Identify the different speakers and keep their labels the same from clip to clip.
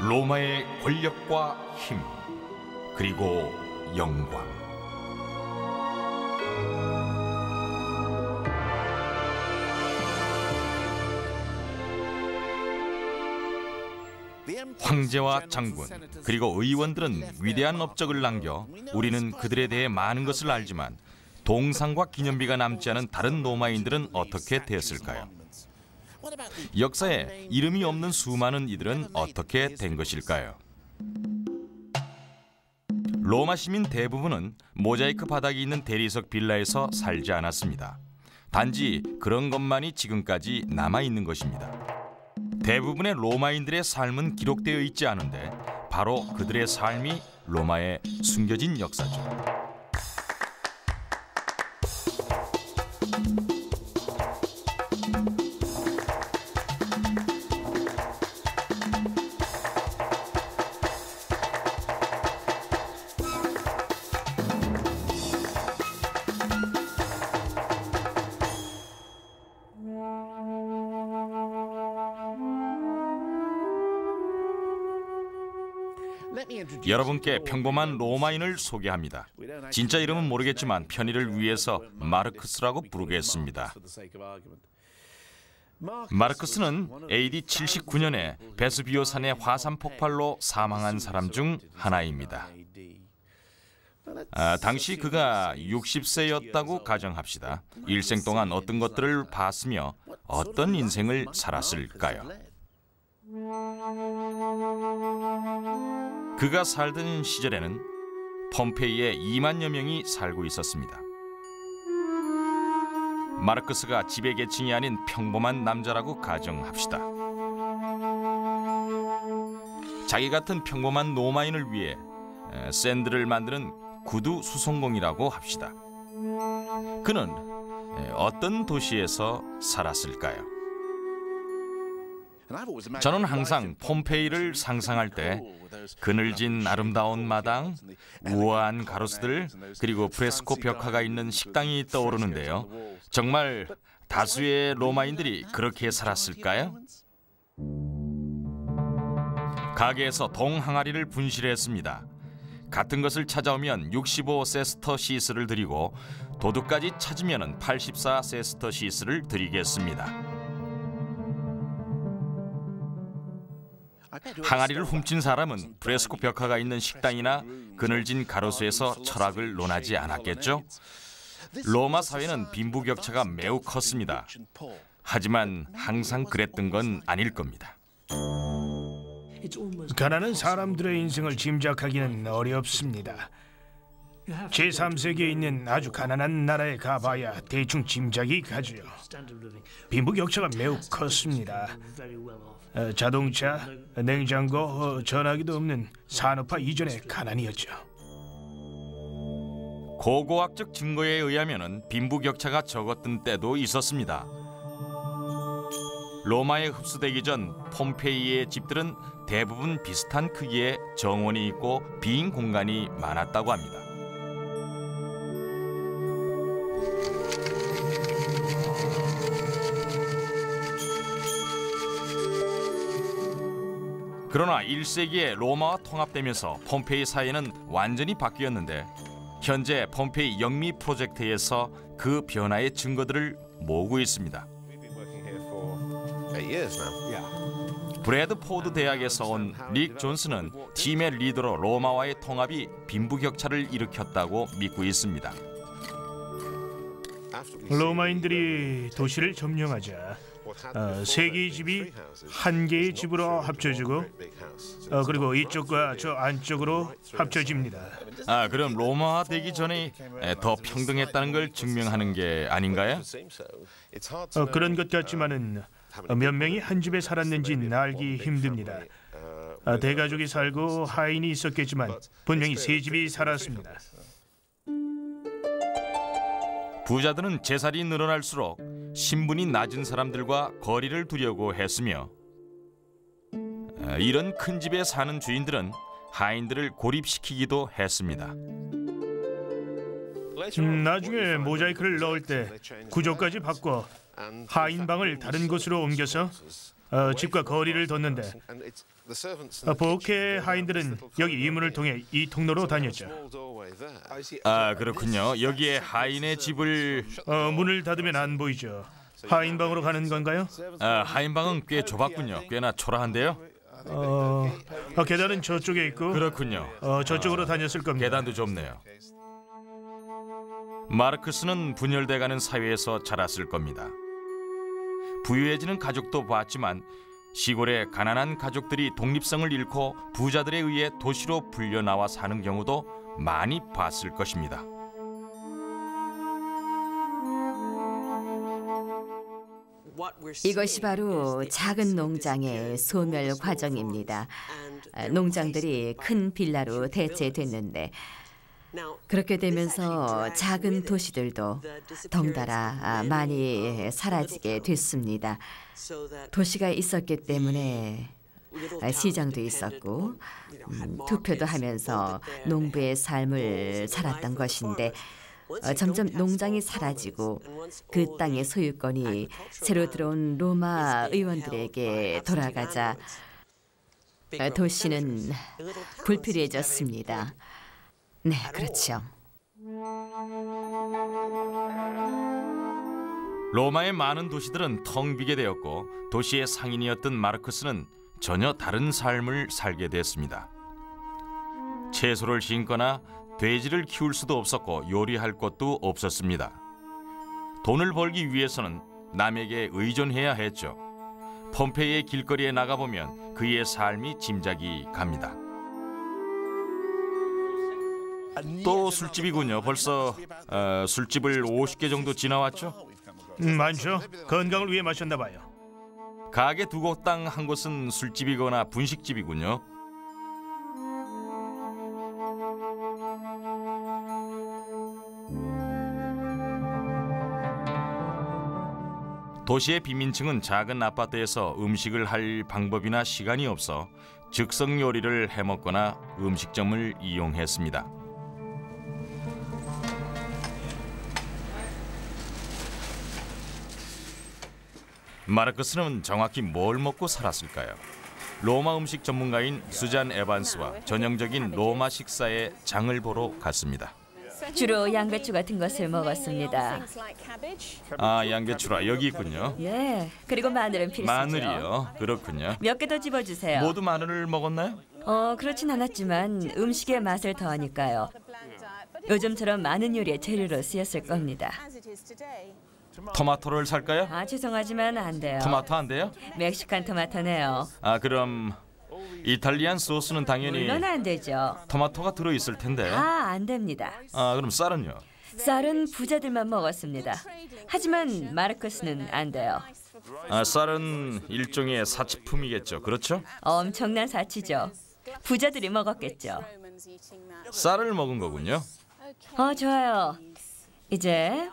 Speaker 1: 로마의 권력과 힘, 그리고 영광. 황제와 장군, 그리고 의원들은 위대한 업적을 남겨 우리는 그들에 대해 많은 것을 알지만 동상과 기념비가 남지 않은 다른 로마인들은 어떻게 되었을까요? 역사에 이름이 없는 수많은 이들은 어떻게 된 것일까요? 로마 시민 대부분은 모자이크 바닥이 있는 대리석 빌라에서 살지 않았습니다. 단지 그런 것만이 지금까지 남아있는 것입니다. 대부분의 로마인들의 삶은 기록되어 있지 않은데 바로 그들의 삶이 로마에 숨겨진 역사죠. 여러분께 평범한 로마인을 소개합니다. 진짜 이름은 모르겠지만 편의를 위해서 마르크스라고 부르겠습니다. 마르크스는 AD 79년에 베수비오 산의 화산 폭발로 사망한 사람 중 하나입니다. 당시 그가 60세였다고 가정합시다. 일생 동안 어떤 것들을 봤으며 어떤 인생을 살았을까요? 그가 살던 시절에는 폼페이에 2만여 명이 살고 있었습니다. 마르크스가 지배계층이 아닌 평범한 남자라고 가정합시다. 자기 같은 평범한 로마인을 위해 샌드를 만드는 구두 수송공이라고 합시다. 그는 어떤 도시에서 살았을까요? 저는 항상 폼페이를 상상할 때 그늘진 아름다운 마당, 우아한 가로수들, 그리고 프레스코 벽화가 있는 식당이 떠오르는데요. 정말 다수의 로마인들이 그렇게 살았을까요? 가게에서 동항아리를 분실했습니다. 같은 것을 찾아오면 65세스터시스를 드리고 도둑까지 찾으면 84세스터시스를 드리겠습니다. 항아리를 훔친 사람은 프레스코 벽화가 있는 식당이나 그늘진 가로수에서 철학을 논하지 않았겠죠? 로마 사회는 빈부격차가 매우 컸습니다. 하지만 항상 그랬던 건 아닐 겁니다.
Speaker 2: 가난한 사람들의 인생을 짐작하기는 어렵습니다. 제3세계에 있는 아주 가난한 나라에 가봐야 대충 짐작이 가죠. 빈부격차가 매우 컸습니다. 자동차, 냉장고, 전화기도 없는 산업화 이전의 가난이었죠.
Speaker 1: 고고학적 증거에 의하면 빈부격차가 적었던 때도 있었습니다. 로마에 흡수되기 전 폼페이의 집들은 대부분 비슷한 크기의 정원이 있고 빈 공간이 많았다고 합니다. 그러나 1세기에 로마와 통합되면서 폼페이 사회는 완전히 바뀌었는데 현재 폼페이 영미 프로젝트에서 그 변화의 증거들을 모으고 있습니다. 브래드포드 대학에서 온 릭 존스는 팀의 리더로 로마와의 통합이 빈부격차를 일으켰다고 믿고 있습니다.
Speaker 2: 로마인들이 도시를 점령하자 세 개의 집이 한 개의 집으로 합쳐지고 그리고 이쪽과 저 안쪽으로 합쳐집니다.
Speaker 1: 그럼 로마화 되기 전에 더 평등했다는 걸 증명하는 게 아닌가요?
Speaker 2: 그런 것 같지만은 몇 명이 한 집에 살았는지는 알기 힘듭니다. 대가족이 살고 하인이 있었겠지만 분명히 세 집이 살았습니다.
Speaker 1: 부자들은 재살이 늘어날수록 신분이 낮은 사람들과 거리를 두려고 했으며 이런 큰 집에 사는 주인들은 하인들을 고립시키기도 했습니다.
Speaker 2: 나중에 모자이크를 넣을 때 구조까지 바꿔 하인방을 다른 곳으로 옮겨서 집과 거리를 뒀는데 보케 하인들은 여기 이 문을 통해 이 통로로 다녔죠.
Speaker 1: 아, 그렇군요. 여기에 하인의 집을...
Speaker 2: 문을 닫으면 안 보이죠. 하인 방으로 가는 건가요?
Speaker 1: 하인 방은 꽤 좁았군요. 꽤나 초라한데요.
Speaker 2: 계단은 저쪽에 있고.
Speaker 1: 그렇군요.
Speaker 2: 저쪽으로 다녔을 겁니다.
Speaker 1: 계단도 좁네요. 마르크스는 분열돼가는 사회에서 자랐을 겁니다. 부유해지는 가족도 봤지만 시골의 가난한 가족들이 독립성을 잃고 부자들에 의해 도시로 불려나와 사는 경우도 많이 봤을 것입니다.
Speaker 3: 이것이 바로 작은 농장의 소멸 과정입니다. 농장들이 큰 빌라로 대체됐는데 그렇게 되면서 작은 도시들도 덩달아 많이 사라지게 됐습니다. 도시가 있었기 때문에 시장도 있었고 투표도 하면서 농부의 삶을 살았던 것인데 점점 농장이 사라지고 그 땅의 소유권이 새로 들어온 로마 의원들에게 돌아가자 도시는 불필요해졌습니다. 네, 그렇죠.
Speaker 1: 로마의 많은 도시들은 텅 비게 되었고 도시의 상인이었던 마르크스는 전혀 다른 삶을 살게 됐습니다. 채소를 심거나 돼지를 키울 수도 없었고 요리할 것도 없었습니다. 돈을 벌기 위해서는 남에게 의존해야 했죠. 폼페이의 길거리에 나가보면 그의 삶이 짐작이 갑니다. 또 술집이군요. 벌써 술집을 50개 정도 지나왔죠?
Speaker 2: 많죠. 건강을 위해 마셨나 봐요.
Speaker 1: 가게 두 곳당 한 곳은 술집이거나 분식집이군요. 도시의 빈민층은 작은 아파트에서 음식을 할 방법이나 시간이 없어 즉석 요리를 해먹거나 음식점을 이용했습니다. 마르크스는 정확히 뭘 먹고 살았을까요? 로마 음식 전문가인 수잔 에반스와 전형적인 로마 식사의 장을 보러 갔습니다.
Speaker 3: 주로 양배추 같은 것을 먹었습니다.
Speaker 1: 아, 양배추라 여기 있군요.
Speaker 3: 네, 그리고 마늘은 필수죠.
Speaker 1: 마늘이요? 그렇군요.
Speaker 3: 몇 개 더 집어주세요.
Speaker 1: 모두 마늘을 먹었나요?
Speaker 3: 그렇진 않았지만 음식의 맛을 더하니까요. 요즘처럼 많은 요리의 재료로 쓰였을 겁니다.
Speaker 1: 토마토를 살까요?
Speaker 3: 죄송하지만 안 돼요.
Speaker 1: 토마토 안 돼요?
Speaker 3: 멕시칸 토마토네요.
Speaker 1: 그럼 이탈리안 소스는 당연히
Speaker 3: 물론 안 되죠.
Speaker 1: 토마토가 들어있을 텐데.
Speaker 3: 안 됩니다.
Speaker 1: 그럼 쌀은요?
Speaker 3: 쌀은 부자들만 먹었습니다. 하지만 마르크스는 안 돼요.
Speaker 1: 쌀은 일종의 사치품이겠죠, 그렇죠?
Speaker 3: 엄청난 사치죠. 부자들이 먹었겠죠.
Speaker 1: 쌀을 먹은 거군요.
Speaker 3: 좋아요. 이제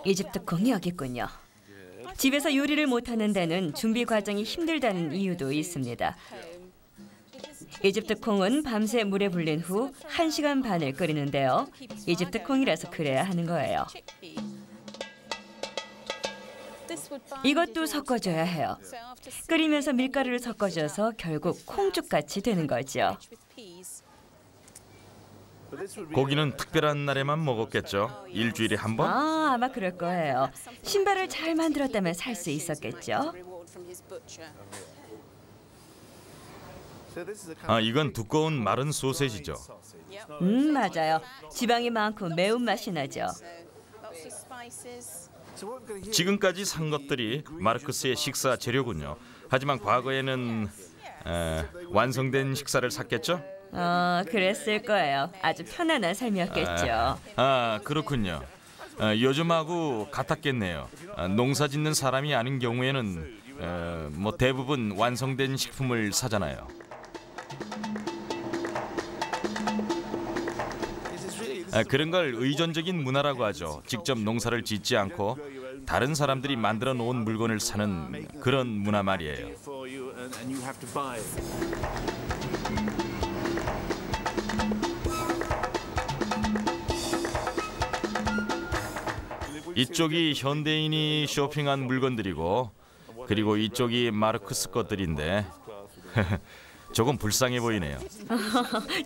Speaker 3: 이집트 콩이 여기 있군요. 집에서 요리를 못하는 데는 준비 과정이 힘들다는 이유도 있습니다. 이집트 콩은 밤새 물에 불린 후 1시간 반을 끓이는데요. 이집트 콩이라서 그래야 하는 거예요. 이것도 섞어줘야 해요. 끓이면서 밀가루를 섞어줘서 결국 콩죽같이 되는 거죠.
Speaker 1: 고기는 특별한 날에만 먹었겠죠? 일주일에 한 번?
Speaker 3: 아마 그럴 거예요. 신발을 잘 만들었다면 살 수 있었겠죠?
Speaker 1: 이건 두꺼운 마른 소세지죠.
Speaker 3: 맞아요. 지방이 많고 매운맛이 나죠.
Speaker 1: 지금까지 산 것들이 마르크스의 식사 재료군요. 하지만 과거에는 완성된 식사를 샀겠죠?
Speaker 3: 그랬을 거예요. 아주 편안한 삶이었겠죠.
Speaker 1: 그렇군요. 요즘하고 같았겠네요. 농사 짓는 사람이 아닌 경우에는 대부분 완성된 식품을 사잖아요. 그런 걸 의존적인 문화라고 하죠. 직접 농사를 짓지 않고 다른 사람들이 만들어 놓은 물건을 사는 그런 문화 말이에요. 이쪽이 현대인이 쇼핑한 물건들이고 그리고 이쪽이 마르크스 것들인데 조금 불쌍해 보이네요.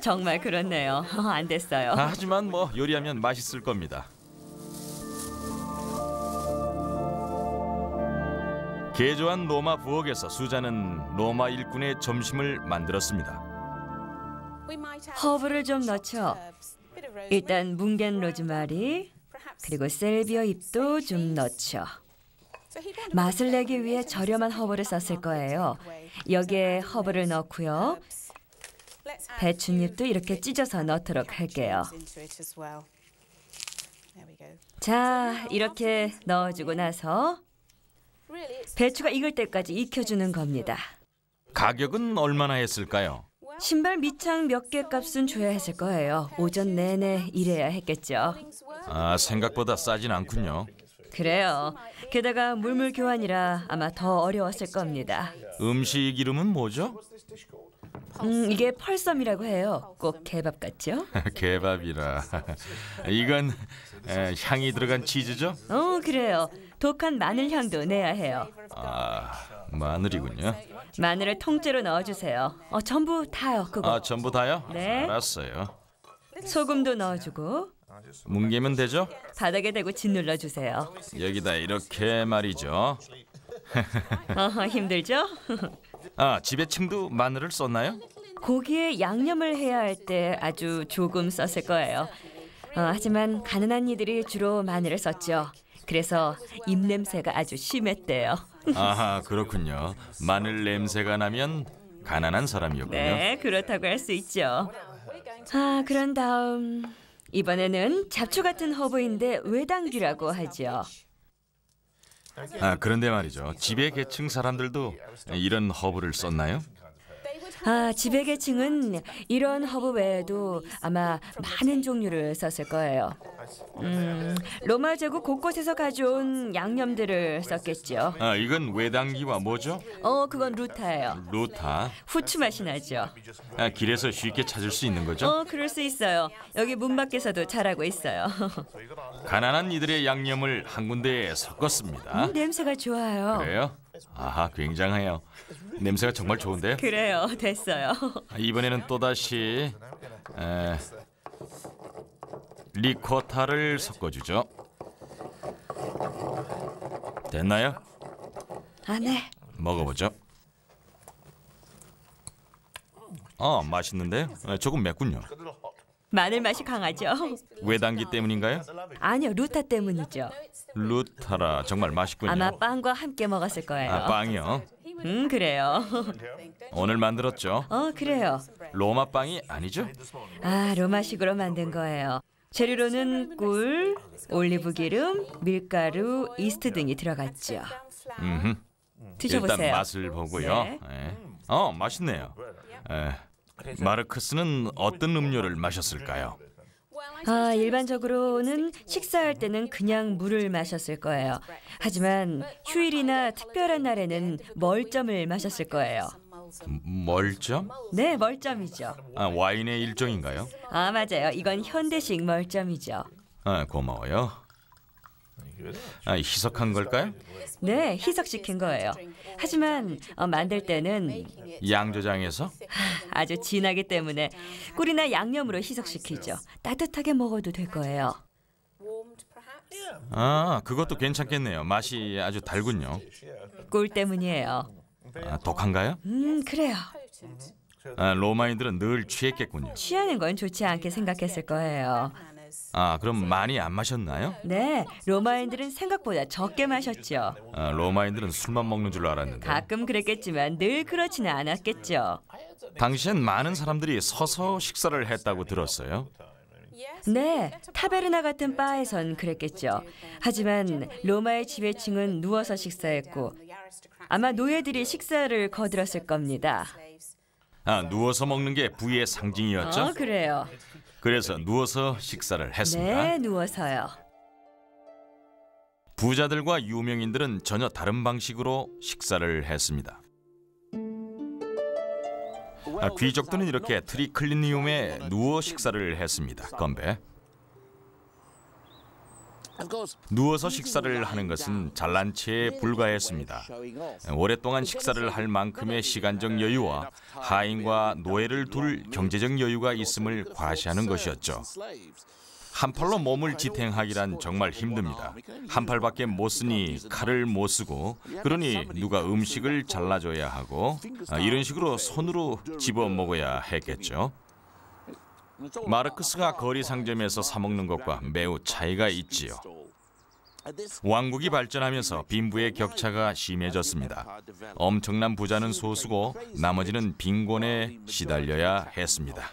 Speaker 3: 정말 그렇네요. 안 됐어요.
Speaker 1: 하지만 뭐 요리하면 맛있을 겁니다. 개조한 로마 부엌에서 수잔은 로마 일꾼의 점심을 만들었습니다.
Speaker 3: 허브를 좀 넣죠. 일단 뭉갠 로즈마리, 그리고 셀비어 잎도 좀 넣죠. 맛을 내기 위해 저렴한 허브를 썼을 거예요. 여기에 허브를 넣고요. 배춧잎도 이렇게 찢어서 넣도록 할게요. 자, 이렇게 넣어주고 나서 배추가 익을 때까지 익혀주는 겁니다.
Speaker 1: 가격은 얼마나 했을까요?
Speaker 3: 신발 밑창 몇 개 값은 줘야 했을 거예요. 오전 내내 일해야 했겠죠.
Speaker 1: 아, 생각보다 싸진 않군요.
Speaker 3: 그래요. 게다가 물물 교환이라 아마 더 어려웠을 겁니다.
Speaker 1: 음식 이름은 뭐죠?
Speaker 3: 이게 펄섬이라고 해요. 꼭 개밥 같죠?
Speaker 1: 개밥이라. 이건 향이 들어간 치즈죠?
Speaker 3: 그래요. 독한 마늘 향도 내야 해요.
Speaker 1: 아, 마늘이군요.
Speaker 3: 마늘을 통째로 넣어주세요. 전부 다요, 그거.
Speaker 1: 아, 전부 다요?
Speaker 3: 네.
Speaker 1: 알았어요.
Speaker 3: 소금도 넣어주고
Speaker 1: 뭉개면 되죠?
Speaker 3: 바닥에 대고 짓눌러 주세요.
Speaker 1: 여기다 이렇게 말이죠.
Speaker 3: 힘들죠?
Speaker 1: 아, 지배층도 마늘을 썼나요?
Speaker 3: 고기에 양념을 해야 할 때 아주 조금 썼을 거예요. 하지만 가난한 이들이 주로 마늘을 썼죠. 그래서 입냄새가 아주 심했대요.
Speaker 1: 아하, 그렇군요. 마늘 냄새가 나면 가난한 사람이었군요.
Speaker 3: 네, 그렇다고 할 수 있죠. 그런 다음 이번에는 잡초 같은 허브인데 외당귀라고 하죠.
Speaker 1: 아, 그런데 말이죠. 지배 계층 사람들도 이런 허브를 썼나요?
Speaker 3: 지배 계층은 이런 허브 외에도 아마 많은 종류를 썼을 거예요. 로마 제국 곳곳에서 가져온 양념들을 썼겠죠.
Speaker 1: 아, 이건 외당귀와 뭐죠?
Speaker 3: 그건 루타예요.
Speaker 1: 루타.
Speaker 3: 후추 맛이 나죠.
Speaker 1: 아, 길에서 쉽게 찾을 수 있는 거죠?
Speaker 3: 그럴 수 있어요. 여기 문 밖에서도 자라고 있어요.
Speaker 1: 가난한 이들의 양념을 한 군데에 섞었습니다.
Speaker 3: 냄새가 좋아요.
Speaker 1: 그래요? 아하, 굉장해요. 냄새가 정말 좋은데요?
Speaker 3: 그래요, 됐어요.
Speaker 1: 이번에는 또다시 리코타를 섞어주죠. 됐나요?
Speaker 3: 네.
Speaker 1: 먹어보죠. 맛있는데요? 조금 맵군요.
Speaker 3: 마늘 맛이 강하죠?
Speaker 1: 외당귀 때문인가요?
Speaker 3: 아니요, 루타 때문이죠.
Speaker 1: 루타라, 정말 맛있군요.
Speaker 3: 아마 빵과 함께 먹었을 거예요.
Speaker 1: 아, 빵이요?
Speaker 3: 그래요.
Speaker 1: 오늘 만들었죠?
Speaker 3: 그래요.
Speaker 1: 로마 빵이 아니죠?
Speaker 3: 로마식으로 만든 거예요. 재료로는 꿀, 올리브 기름, 밀가루, 이스트 등이 들어갔죠. 드셔보세요.
Speaker 1: 일단 맛을 보고요.
Speaker 3: 네.
Speaker 1: 네. 맛있네요. 마르크스는 어떤 음료를 마셨을까요?
Speaker 3: 일반적으로는 식사할 때는 그냥 물을 마셨을 거예요. 하지만 휴일이나 특별한 날에는 멀점을 마셨을 거예요.
Speaker 1: 멀점?
Speaker 3: 네, 멀점이죠.
Speaker 1: 와인의 일종인가요?
Speaker 3: 맞아요. 이건 현대식 멀점이죠.
Speaker 1: 고마워요. 희석한 걸까요?
Speaker 3: 네, 희석시킨 거예요. 하지만 만들 때는
Speaker 1: 양조장에서?
Speaker 3: 아주 진하기 때문에 꿀이나 양념으로 희석시키죠. 따뜻하게 먹어도 될 거예요.
Speaker 1: 그것도 괜찮겠네요. 맛이 아주 달군요.
Speaker 3: 꿀 때문이에요.
Speaker 1: 독한가요?
Speaker 3: 그래요.
Speaker 1: 로마인들은 늘 취했겠군요.
Speaker 3: 취하는 건 좋지 않게 생각했을 거예요.
Speaker 1: 그럼 많이 안 마셨나요?
Speaker 3: 네, 로마인들은 생각보다 적게 마셨죠.
Speaker 1: 로마인들은 술만 먹는 줄 알았는데.
Speaker 3: 가끔 그랬겠지만 늘 그렇지는 않았겠죠.
Speaker 1: 당시엔 많은 사람들이 서서 식사를 했다고 들었어요.
Speaker 3: 네, 타베르나 같은 바에선 그랬겠죠. 하지만 로마의 지배층은 누워서 식사했고 아마 노예들이 식사를 거들었을 겁니다.
Speaker 1: 누워서 먹는 게 부의 상징이었죠?
Speaker 3: 그래요.
Speaker 1: 그래서 누워서 식사를 했습니다.
Speaker 3: 네, 누워서요.
Speaker 1: 부자들과 유명인들은 전혀 다른 방식으로 식사를 했습니다. 귀족들은 이렇게 트리클리니움에 누워 식사를 했습니다. 건배. 누워서 식사를 하는 것은 잘난 체에 불과했습니다. 오랫동안 식사를 할 만큼의 시간적 여유와 하인과 노예를 둘 경제적 여유가 있음을 과시하는 것이었죠. 한 팔로 몸을 지탱하기란 정말 힘듭니다. 한 팔밖에 못 쓰니 칼을 못 쓰고, 그러니 누가 음식을 잘라줘야 하고, 이런 식으로 손으로 집어 먹어야 했겠죠. 마르크스가 거리 상점에서 사 먹는 것과 매우 차이가 있지요. 왕국이 발전하면서 빈부의 격차가 심해졌습니다. 엄청난 부자는 소수고 나머지는 빈곤에 시달려야 했습니다.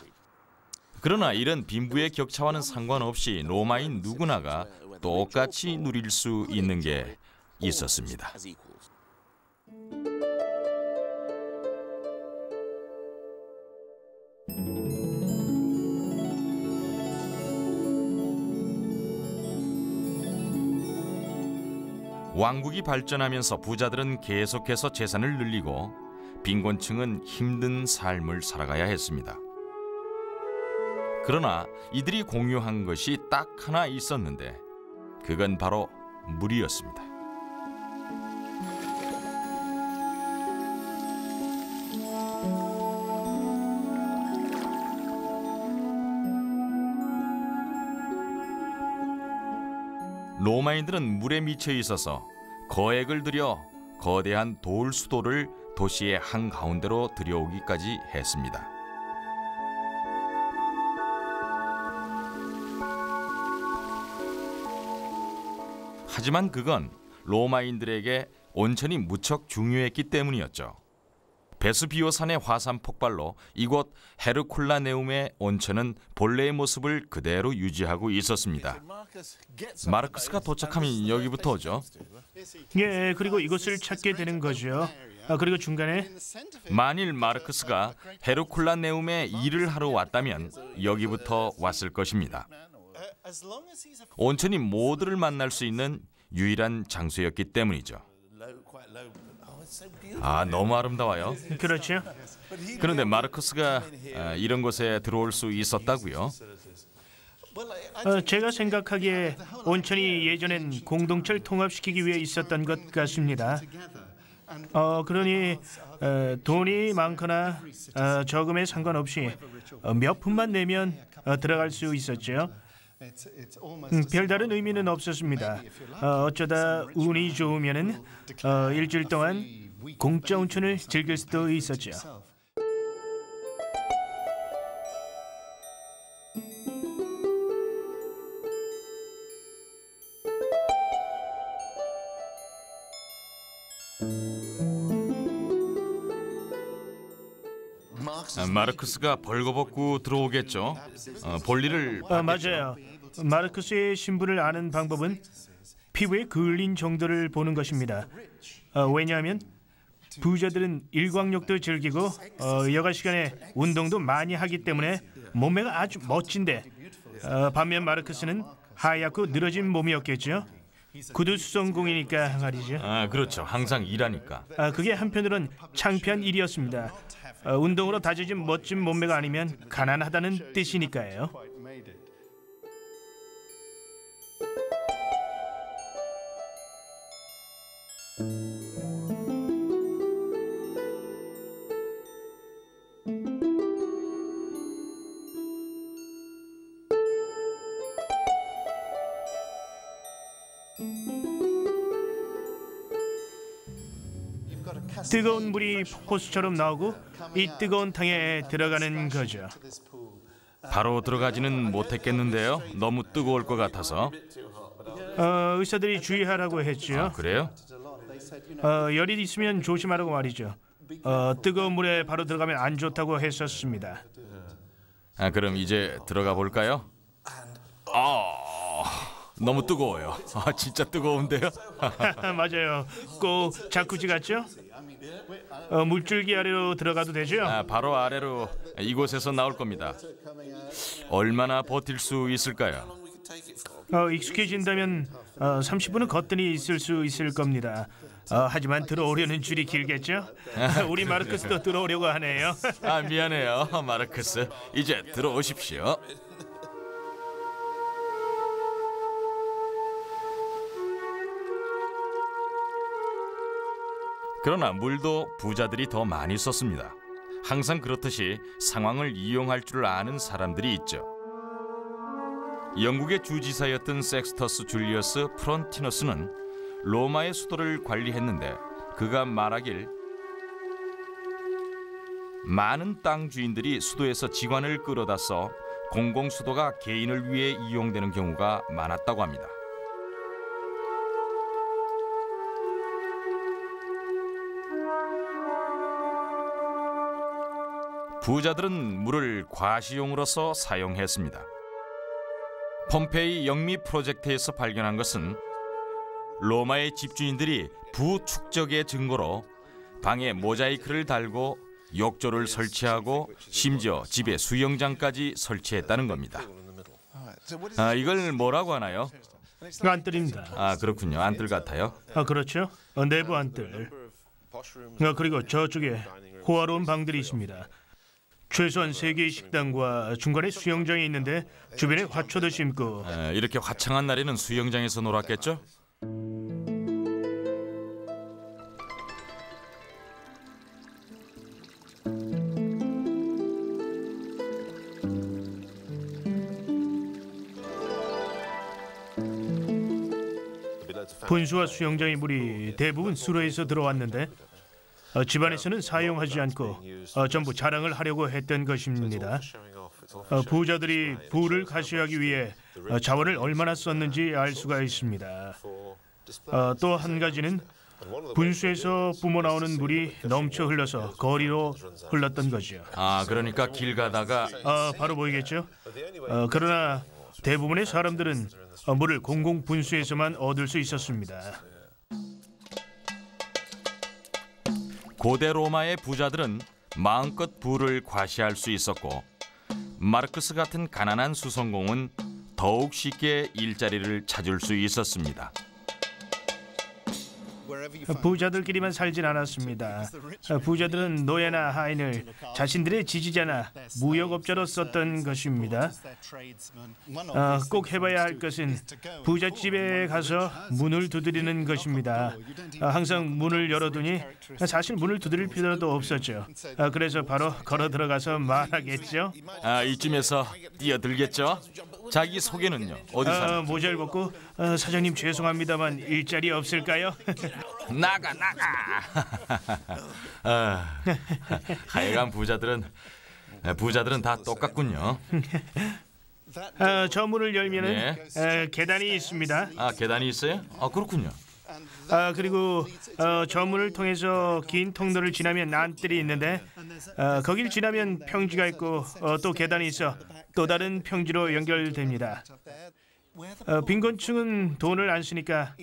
Speaker 1: 그러나 이런 빈부의 격차와는 상관없이 로마인 누구나가 똑같이 누릴 수 있는 게 있었습니다. 왕국이 발전하면서 부자들은 계속해서 재산을 늘리고 빈곤층은 힘든 삶을 살아가야 했습니다. 그러나 이들이 공유한 것이 딱 하나 있었는데 그건 바로 물이었습니다. 로마인들은 물에 미쳐 있어서 거액을 들여 거대한 돌 수도를 도시의 한가운데로 들여오기까지 했습니다. 하지만 그건 로마인들에게 온천이 무척 중요했기 때문이었죠. 베스비오산의 화산 폭발로 이곳 헤르쿨라네움의 온천은 본래의 모습을 그대로 유지하고 있었습니다. 마르크스가 도착하면 여기부터 오죠.
Speaker 2: 예, 그리고 이곳을 찾게 되는 거죠. 그리고 중간에
Speaker 1: 만일 마르크스가 헤르쿨라네움에 일을 하러 왔다면 여기부터 왔을 것입니다. 온천이 모두를 만날 수 있는 유일한 장소였기 때문이죠. 너무 아름다워요.
Speaker 2: 그렇죠.
Speaker 1: 그런데 마르크스가 이런 곳에 들어올 수 있었다고요?
Speaker 2: 제가 생각하기에 온천이 예전엔 공동체를 통합시키기 위해 있었던 것 같습니다. 그러니 돈이 많거나 적음에 상관없이 몇 푼만 내면 들어갈 수 있었죠. 별다른 의미는 없었습니다. 어쩌다 운이 좋으면은 일주일 동안 공짜 온천을 즐길 수도 있었죠.
Speaker 1: 마르크스가 벌거벗고 들어오겠죠. 볼일을
Speaker 2: 맞아요. 마르크스의 신분을 아는 방법은 피부에 그을린 정도를 보는 것입니다. 왜냐하면 부자들은 일광욕도 즐기고 여가 시간에 운동도 많이 하기 때문에 몸매가 아주 멋진데 반면 마르크스는 하얗고 늘어진 몸이었겠죠. 구두수성공이니까 말이죠.
Speaker 1: 그렇죠. 항상 일하니까.
Speaker 2: 그게 한편으론 창피한 일이었습니다. 운동으로 다져진 멋진 몸매가 아니면 가난하다는 뜻이니까요. 뜨거운 물이 폭포수처럼 나오고 이 뜨거운 탕에 들어가는 거죠.
Speaker 1: 바로 들어가지는 못했겠는데요. 너무 뜨거울 것 같아서.
Speaker 2: 의사들이 주의하라고 했죠.
Speaker 1: 그래요?
Speaker 2: 열이 있으면 조심하라고 말이죠. 뜨거운 물에 바로 들어가면 안 좋다고 했었습니다.
Speaker 1: 그럼 이제 들어가 볼까요? 너무 뜨거워요. 진짜 뜨거운데요?
Speaker 2: 맞아요. 꼭 자쿠지 같죠? 물줄기 아래로 들어가도 되죠?
Speaker 1: 바로 아래로 이곳에서 나올 겁니다. 얼마나 버틸 수 있을까요?
Speaker 2: 익숙해진다면 30분은 거뜬히 있을 수 있을 겁니다. 하지만 들어오려는 줄이 길겠죠? 우리 마르크스도 들어오려고 하네요.
Speaker 1: 미안해요, 마르크스. 이제 들어오십시오. 그러나 물도 부자들이 더 많이 썼습니다. 항상 그렇듯이 상황을 이용할 줄 아는 사람들이 있죠. 영국의 주지사였던 섹스터스 줄리어스 프론티너스는 로마의 수도를 관리했는데 그가 말하길 많은 땅 주인들이 수도에서 지관을 끌어다 써 공공수도가 개인을 위해 이용되는 경우가 많았다고 합니다. 부자들은 물을 과시용으로서 사용했습니다. 폼페이 영미 프로젝트에서 발견한 것은 로마의 집주인들이 부축적의 증거로 방에 모자이크를 달고 욕조를 설치하고 심지어 집에 수영장까지 설치했다는 겁니다. 이걸 뭐라고 하나요?
Speaker 2: 안뜰입니다.
Speaker 1: 그렇군요. 안뜰 같아요.
Speaker 2: 그렇죠. 내부 안뜰. 그리고 저쪽에 호화로운 방들이 있습니다. 최소한 3개의 식당과 중간에 수영장이 있는데 주변에 화초도 심고.
Speaker 1: 이렇게 화창한 날에는 수영장에서 놀았겠죠?
Speaker 2: 분수와 수영장의 물이 대부분 수로에서 들어왔는데 집안에서는 사용하지 않고 전부 자랑을 하려고 했던 것입니다. 부자들이 부를 가시하기 위해 자원을 얼마나 썼는지 알 수가 있습니다. 또 한 가지는 분수에서 뿜어나오는 물이 넘쳐 흘러서 거리로 흘렀던 거죠.
Speaker 1: 그러니까 길 가다가
Speaker 2: 바로 보이겠죠? 그러나 대부분의 사람들은 물을 공공 분수에서만 얻을 수 있었습니다.
Speaker 1: 고대 로마의 부자들은 마음껏 부를 과시할 수 있었고 마르크스 같은 가난한 수성공은 더욱 쉽게 일자리를 찾을 수 있었습니다.
Speaker 2: 부자들끼리만 살진 않았습니다. 부자들은 노예나 하인을 자신들의 지지자나 무역업자로 썼던 것입니다. 꼭 해봐야 할 것은 부잣집에 가서 문을 두드리는 것입니다. 항상 문을 열어두니 사실 문을 두드릴 필요도 없었죠. 그래서 바로 걸어 들어가서 말하겠죠.
Speaker 1: 이쯤에서 뛰어들겠죠. 자기 소개는요? 어디서?
Speaker 2: 모자를 벗고 사장님 죄송합니다만 일자리 없을까요?
Speaker 1: 나가. 하여간 부자들은 다 똑같군요.
Speaker 2: 저 문을 열면은 계단이 있습니다.
Speaker 1: 계단이 있어요? 그렇군요.
Speaker 2: 그리고 저 문을 통해서 긴 통로를 지나면 안뜰이 있는데 거길 지나면 평지가 있고 또 계단이 있어 또 다른 평지로 연결됩니다. 빈곤층은 돈을 안 쓰니까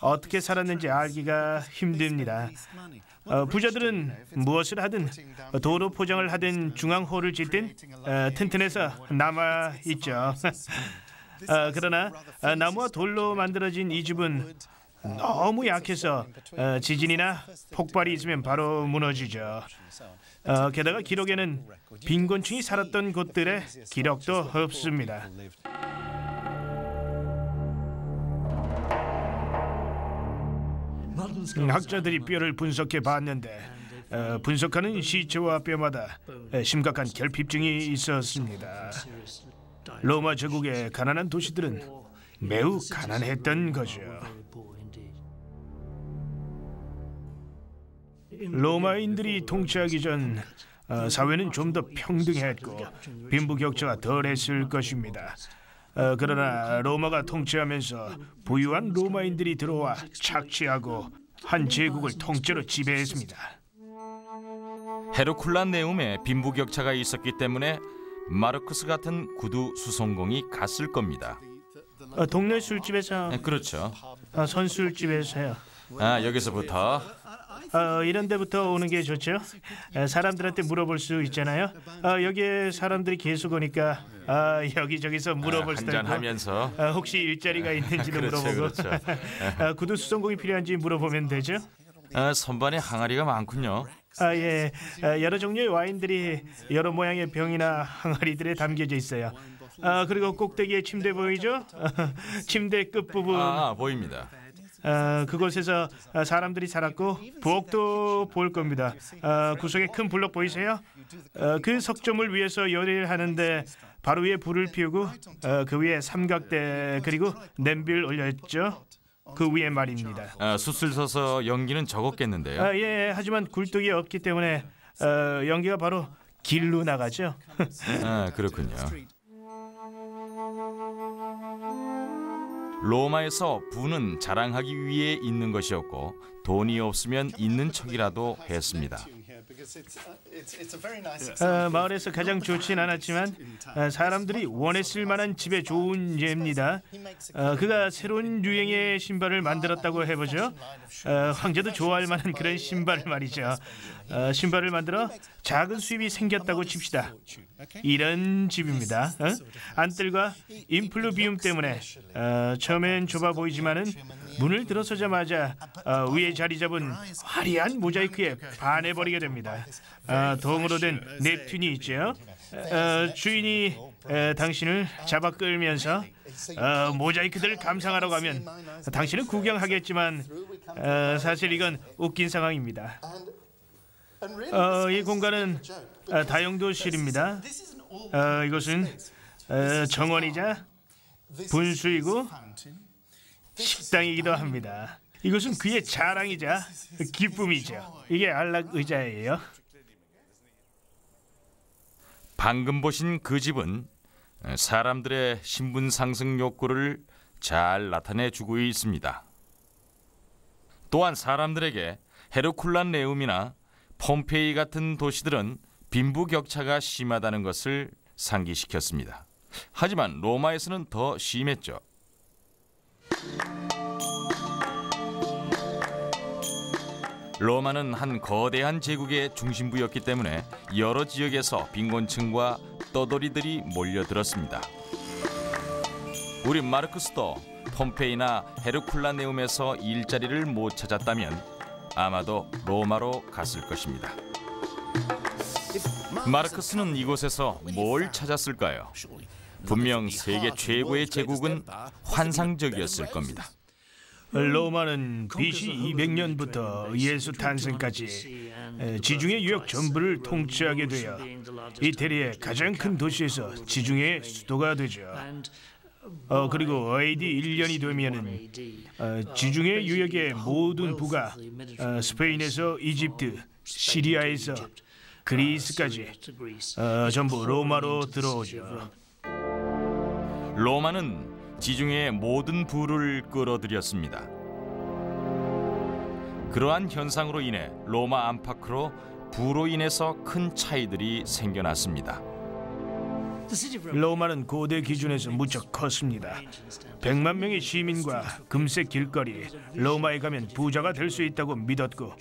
Speaker 2: 어떻게 살았는지 알기가 힘듭니다. 부자들은 무엇을 하든 도로 포장을 하든 중앙호를 짓든 튼튼해서 남아 있죠. 그러나 나무와 돌로 만들어진 이 집은 너무 약해서 지진이나 폭발이 있으면 바로 무너지죠. 게다가 기록에는 빈곤층이 살았던 곳들의 기록도 없습니다. 학자들이 뼈를 분석해 봤는데 분석하는 시체와 뼈마다 심각한 결핍증이 있었습니다. 로마 제국의 가난한 도시들은 매우 가난했던 거죠. 로마인들이 통치하기 전 사회는 좀 더 평등했고 빈부격차가 덜했을 것입니다. 그러나 로마가 통치하면서 부유한 로마인들이 들어와 착취하고 한 제국을 통째로 지배했습니다.
Speaker 1: 헤르쿨란네움에 빈부격차가 있었기 때문에 마르크스 같은 구두 수송공이 갔을 겁니다.
Speaker 2: 동네 술집에서
Speaker 1: 그렇죠.
Speaker 2: 선술집에서요.
Speaker 1: 여기서부터
Speaker 2: 이런 데부터 오는 게 좋죠. 사람들한테 물어볼 수 있잖아요. 여기에 사람들이 계속 오니까 여기저기서 물어볼 수도 있고
Speaker 1: 한잔하면서
Speaker 2: 혹시 일자리가 있는지도
Speaker 1: 그렇죠,
Speaker 2: 물어보고
Speaker 1: 그렇죠.
Speaker 2: 구두 수송공이 필요한지 물어보면 되죠.
Speaker 1: 선반에 항아리가 많군요.
Speaker 2: 예, 여러 종류의 와인들이 여러 모양의 병이나 항아리들에 담겨져 있어요. 그리고 꼭대기에 침대 보이죠? 침대 끝부분
Speaker 1: 보입니다.
Speaker 2: 그곳에서 사람들이 살았고 부엌도 볼 겁니다. 구석에 큰 블록 보이세요? 그 석점을 위해서 요리를 하는데 바로 위에 불을 피우고 그 위에 삼각대 그리고 냄비를 올렸죠. 그 위에 말입니다.
Speaker 1: 숯을 써서 연기는 적었겠는데요.
Speaker 2: 예, 하지만 굴뚝이 없기 때문에 연기가 바로 길로 나가죠.
Speaker 1: 그렇군요. 로마에서 부는 자랑하기 위해 있는 것이었고 돈이 없으면 있는 척이라도 했습니다.
Speaker 2: 마을에서 가장 좋진 않았지만 사람들이 원했을 만한 집에 좋은 예입니다. 그가 새로운 유행의 신발을 만들었다고 해보죠. 황제도 좋아할 만한 그런 신발을 말이죠. 신발을 만들어 작은 수입이 생겼다고 칩시다. 이런 집입니다. 안뜰과 인플루비움 때문에 처음엔 좁아 보이지만은 문을 들어서자마자 위에 자리 잡은 화려한 모자이크에 반해버리게 됩니다. 동으로 된 넵튠이 있죠. 주인이 당신을 잡아 끌면서 모자이크들을 감상하러 가면 당신은 구경하겠지만 사실 이건 웃긴 상황입니다. 이 공간은 다용도실입니다. 이것은 정원이자 분수이고 식당이기도 합니다. 이것은 그의 자랑이자 기쁨이죠. 이게 안락 의자예요.
Speaker 1: 방금 보신 그 집은 사람들의 신분 상승 욕구를 잘 나타내주고 있습니다. 또한 사람들에게 헤르쿨란네움이나 폼페이 같은 도시들은 빈부격차가 심하다는 것을 상기시켰습니다. 하지만 로마에서는 더 심했죠. 로마는 한 거대한 제국의 중심부였기 때문에 여러 지역에서 빈곤층과 떠돌이들이 몰려들었습니다. 우리 마르크스도 폼페이나 헤르쿨라네움에서 일자리를 못 찾았다면 아마도 로마로 갔을 것입니다. 마르크스는 이곳에서 뭘 찾았을까요? 분명 세계 최고의 제국은 환상적이었을 겁니다.
Speaker 2: 로마는 BC 200년부터 예수 탄생까지 지중해 유역 전부를 통치하게 되어 이태리의 가장 큰 도시에서 지중해 수도가 되죠. 그리고 AD 1년이 되면은 지중해 유역의 모든 부가 스페인에서 이집트, 시리아에서 그리스까지 전부 로마로 들어오죠.
Speaker 1: 로마는 지중해의 모든 부를 끌어들였습니다. 그러한 현상으로 인해 로마 안팎으로 부로 인해서 큰 차이들이 생겨났습니다.
Speaker 2: 로마는 고대 기준에서 무척 컸습니다. 100만 명의 시민과 금색 길거리, 로마에 가면 부자가 될 수 있다고 믿었고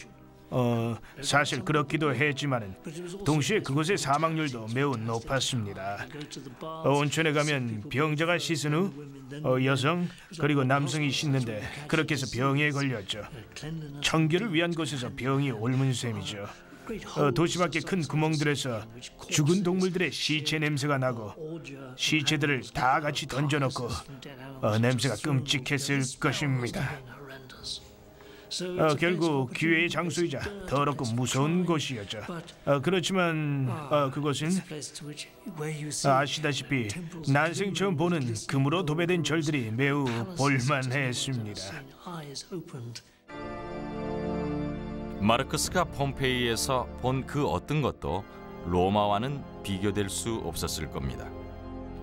Speaker 2: 사실 그렇기도 했지만은 동시에 그곳의 사망률도 매우 높았습니다. 온천에 가면 병자가 씻은 후 여성 그리고 남성이 씻는데 그렇게 해서 병에 걸렸죠. 청결을 위한 곳에서 병이 옮은 셈이죠. 도시 밖의 큰 구멍들에서 죽은 동물들의 시체 냄새가 나고 시체들을 다 같이 던져놓고 냄새가 끔찍했을 것입니다. 결국 기회의 장소이자 더럽고 무서운 곳이었죠. 그렇지만 그것은 아시다시피 난생 처음 보는 금으로 도배된 절들이 매우 볼만했습니다.
Speaker 1: 마르크스가 폼페이에서 본 그 어떤 것도 로마와는 비교될 수 없었을 겁니다.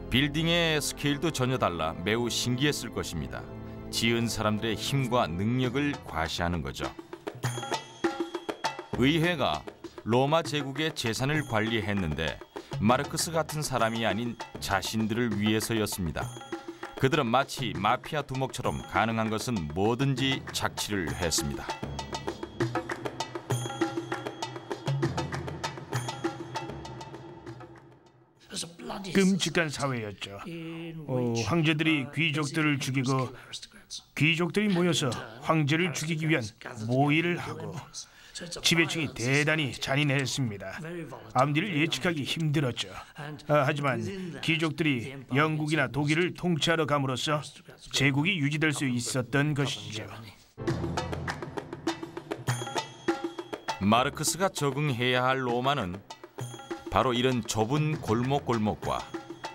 Speaker 1: 빌딩의 스케일도 전혀 달라 매우 신기했을 것입니다. 지은 사람들의 힘과 능력을 과시하는 거죠. 의회가 로마 제국의 재산을 관리했는데 마르크스 같은 사람이 아닌 자신들을 위해서였습니다. 그들은 마치 마피아 두목처럼 가능한 것은 뭐든지 착취를 했습니다.
Speaker 2: 끔찍한 사회였죠. 황제들이 귀족들을 죽이고 귀족들이 모여서 황제를 죽이기 위한 모의를 하고 지배층이 대단히 잔인했습니다. 앞뒤를 예측하기 힘들었죠. 하지만 귀족들이 영국이나 독일을 통치하러 감으로써 제국이 유지될 수 있었던 것이죠.
Speaker 1: 마르크스가 적응해야 할 로마는 바로 이런 좁은 골목골목과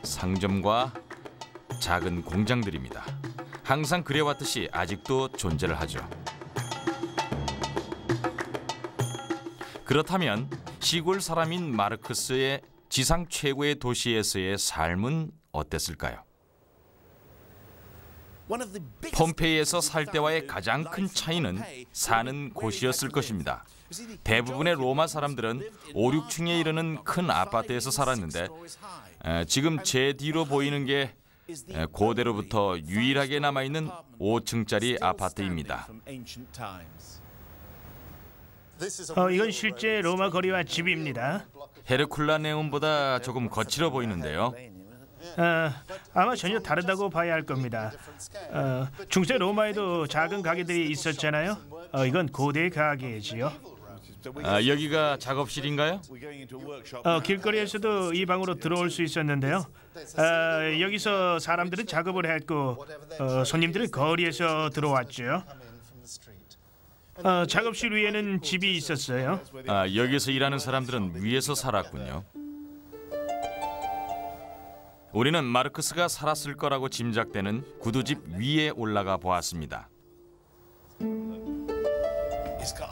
Speaker 1: 상점과 작은 공장들입니다. 항상 그래왔듯이 아직도 존재를 하죠. 그렇다면 시골 사람인 마르크스의 지상 최고의 도시에서의 삶은 어땠을까요? 폼페이에서 살 때와의 가장 큰 차이는 사는 곳이었을 것입니다. 대부분의 로마 사람들은 5, 6층에 이르는 큰 아파트에서 살았는데 지금 제 뒤로 보이는 게 고대로부터 유일하게 남아있는 5층짜리 아파트입니다.
Speaker 2: 이건 실제 로마 거리와 집입니다.
Speaker 1: 헤르쿨라네움보다 조금 거칠어 보이는데요.
Speaker 2: 아마 전혀 다르다고 봐야 할 겁니다. 중세 로마에도 작은 가게들이 있었잖아요. 이건 고대 가게지요.
Speaker 1: 여기가 작업실인가요?
Speaker 2: 길거리에서도 이 방으로 들어올 수 있었는데요. 여기서 사람들은 작업을 했고 손님들은 거리에서 들어왔죠. 작업실 위에는 집이 있었어요.
Speaker 1: 여기서 일하는 사람들은 위에서 살았군요. 우리는 마르크스가 살았을 거라고 짐작되는 구두집 위에 올라가 보았습니다.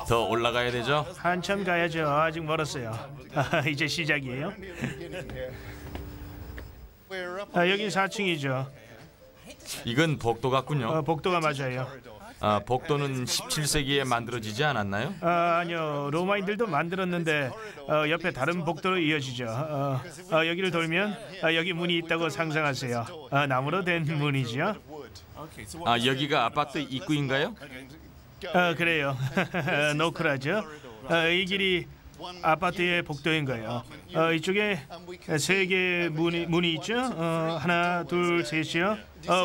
Speaker 1: 더 올라가야 되죠?
Speaker 2: 한참 가야죠. 아직 멀었어요. 이제 시작이에요. 여긴 4층이죠.
Speaker 1: 이건 복도 같군요.
Speaker 2: 복도가 맞아요.
Speaker 1: 복도는 17세기에 만들어지지 않았나요?
Speaker 2: 아니요. 로마인들도 만들었는데 옆에 다른 복도로 이어지죠. 여기를 돌면 여기 문이 있다고 상상하세요. 나무로 된 문이죠.
Speaker 1: 여기가 아파트 입구인가요?
Speaker 2: 그래요. 노크라죠. 이 길이 아파트의 복도인 거예요. 이쪽에 3개의 문이 있죠. 하나, 둘, 셋이요.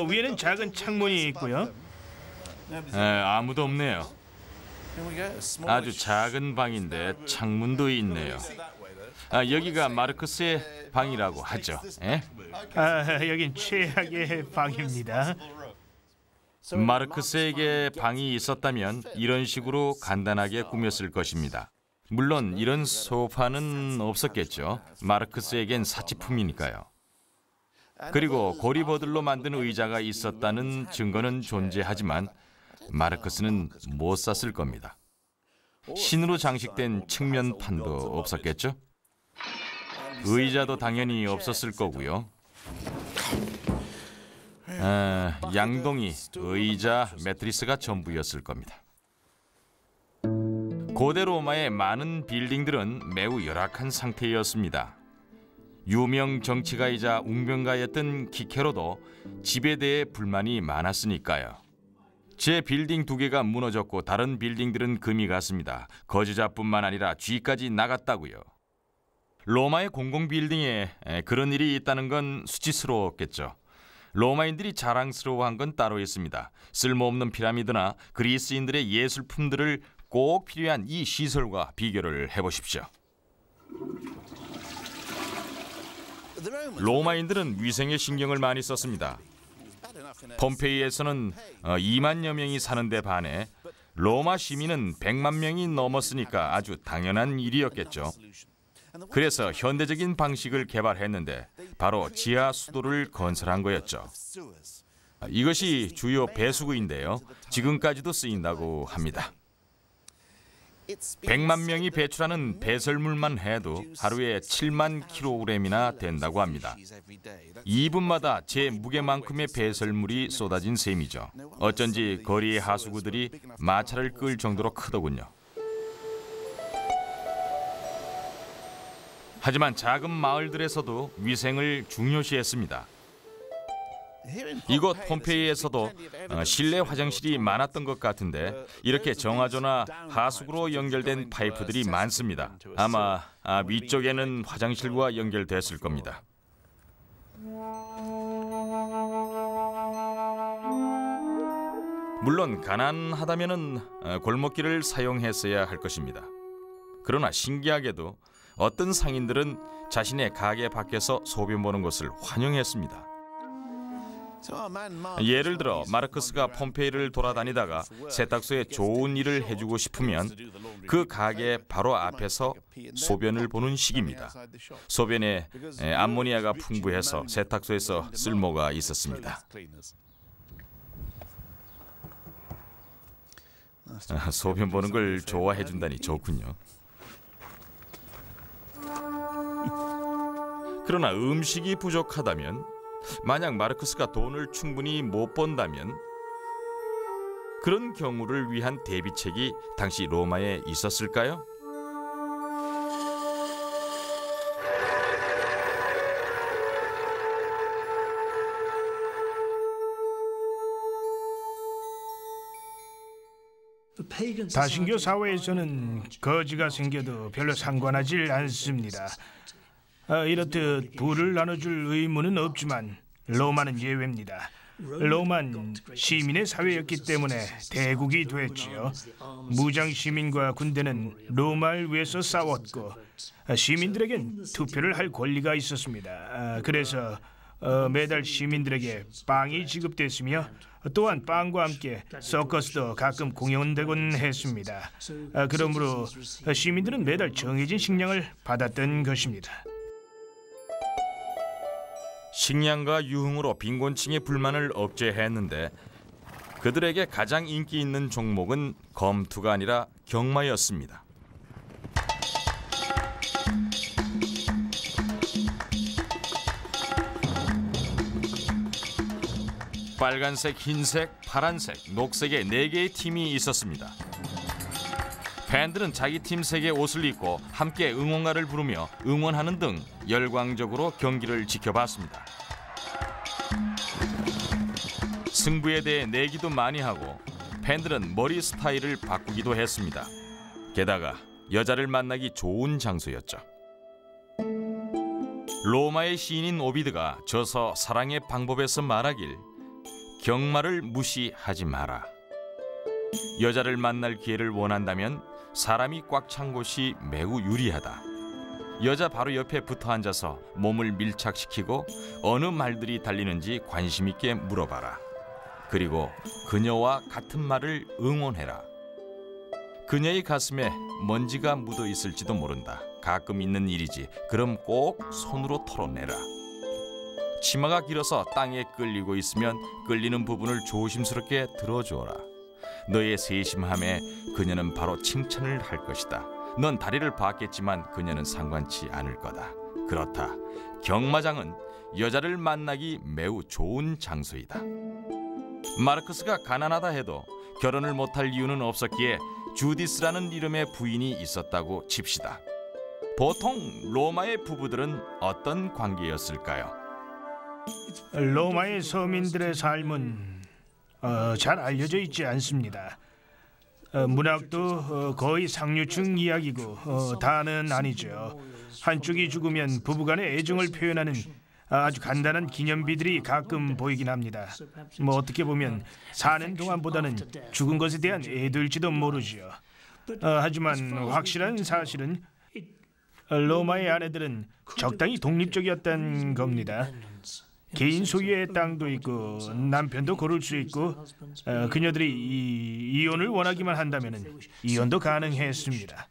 Speaker 2: 위에는 작은 창문이 있고요.
Speaker 1: 아무도 없네요. 아주 작은 방인데 창문도 있네요. 여기가 마르크스의 방이라고 하죠.
Speaker 2: 여긴 최악의 방입니다.
Speaker 1: 마르크스에게 방이 있었다면 이런 식으로 간단하게 꾸몄을 것입니다. 물론 이런 소파는 없었겠죠. 마르크스에겐 사치품이니까요. 그리고 고리버들로 만든 의자가 있었다는 증거는 존재하지만 마르크스는 못 샀을 겁니다. 신으로 장식된 측면판도 없었겠죠? 의자도 당연히 없었을 거고요. 양동이, 의자, 매트리스가 전부였을 겁니다. 고대 로마의 많은 빌딩들은 매우 열악한 상태였습니다. 유명 정치가이자 웅변가였던 키케로도 집에 대해 불만이 많았으니까요. 제 빌딩 2개가 무너졌고 다른 빌딩들은 금이 갔습니다. 거주자뿐만 아니라 쥐까지 나갔다고요. 로마의 공공 빌딩에 그런 일이 있다는 건 수치스러웠겠죠. 로마인들이 자랑스러워한 건 따로 있습니다. 쓸모없는 피라미드나 그리스인들의 예술품들을 꼭 필요한 이 시설과 비교를 해보십시오. 로마인들은 위생에 신경을 많이 썼습니다. 폼페이에서는 2만여 명이 사는데 반해 로마 시민은 100만 명이 넘었으니까 아주 당연한 일이었겠죠. 그래서 현대적인 방식을 개발했는데 바로 지하 수도를 건설한 거였죠. 이것이 주요 배수구인데요. 지금까지도 쓰인다고 합니다. 100만 명이 배출하는 배설물만 해도 하루에 7만 킬로그램이나 된다고 합니다. 2분마다 제 무게만큼의 배설물이 쏟아진 셈이죠. 어쩐지 거리의 하수구들이 마차를 끌 정도로 크더군요. 하지만 작은 마을들에서도 위생을 중요시했습니다. 이곳 폼페이에서도 실내 화장실이 많았던 것 같은데 이렇게 정화조나 하수구로 연결된 파이프들이 많습니다. 아마 위쪽에는 화장실과 연결됐을 겁니다. 물론 가난하다면은 골목길을 사용했어야 할 것입니다. 그러나 신기하게도 어떤 상인들은 자신의 가게 밖에서 소변 보는 것을 환영했습니다. 예를 들어 마르크스가 폼페이를 돌아다니다가 세탁소에 좋은 일을 해주고 싶으면 그 가게 바로 앞에서 소변을 보는 식입니다. 소변에 암모니아가 풍부해서 세탁소에서 쓸모가 있었습니다. 소변 보는 걸 좋아해 준다니 좋군요. 그러나 음식이 부족하다면, 만약 마르크스가 돈을 충분히 못 번다면 그런 경우를 위한 대비책이 당시 로마에 있었을까요?
Speaker 2: 다신교 사회에서는 거지가 생겨도 별로 상관하지 않습니다. 이렇듯 부를 나눠줄 의무는 없지만 로마는 예외입니다. 로마는 시민의 사회였기 때문에 대국이 됐지요. 무장 시민과 군대는 로마를 위해서 싸웠고 시민들에겐 투표를 할 권리가 있었습니다. 그래서 매달 시민들에게 빵이 지급됐으며 또한 빵과 함께 서커스도 가끔 공연되곤 했습니다. 그러므로 시민들은 매달 정해진 식량을 받았던 것입니다.
Speaker 1: 식량과 유흥으로 빈곤층의 불만을 억제했는데 그들에게 가장 인기 있는 종목은 검투가 아니라 경마였습니다. 빨간색, 흰색, 파란색, 녹색의 4개의 팀이 있었습니다. 팬들은 자기 팀 색의 옷을 입고 함께 응원가를 부르며 응원하는 등 열광적으로 경기를 지켜봤습니다. 승부에 대해 내기도 많이 하고 팬들은 머리 스타일을 바꾸기도 했습니다. 게다가 여자를 만나기 좋은 장소였죠. 로마의 시인인 오비드가 저서 사랑의 방법에서 말하길, 경마를 무시하지 마라. 여자를 만날 기회를 원한다면 사람이 꽉 찬 곳이 매우 유리하다. 여자 바로 옆에 붙어 앉아서 몸을 밀착시키고 어느 말들이 달리는지 관심 있게 물어봐라. 그리고 그녀와 같은 말을 응원해라. 그녀의 가슴에 먼지가 묻어 있을지도 모른다. 가끔 있는 일이지. 그럼 꼭 손으로 털어내라. 치마가 길어서 땅에 끌리고 있으면 끌리는 부분을 조심스럽게 들어주어라. 너의 세심함에 그녀는 바로 칭찬을 할 것이다. 넌 다리를 봤겠지만 그녀는 상관치 않을 거다. 그렇다. 경마장은 여자를 만나기 매우 좋은 장소이다. 마르크스가 가난하다 해도 결혼을 못할 이유는 없었기에 주디스라는 이름의 부인이 있었다고 칩시다. 보통 로마의 부부들은 어떤 관계였을까요?
Speaker 2: 로마의 서민들의 삶은 잘 알려져 있지 않습니다. 문학도 거의 상류층 이야기고 다는 아니죠. 한쪽이 죽으면 부부간의 애정을 표현하는 아주 간단한 기념비들이 가끔 보이긴 합니다. 어떻게 보면 사는 동안보다는 죽은 것에 대한 애도일지도 모르지요. 하지만 확실한 사실은 로마의 아내들은 적당히 독립적이었다는 겁니다. 개인 소유의 땅도 있고 남편도 고를 수 있고 그녀들이 이혼을 원하기만 한다면 이혼도 가능했습니다.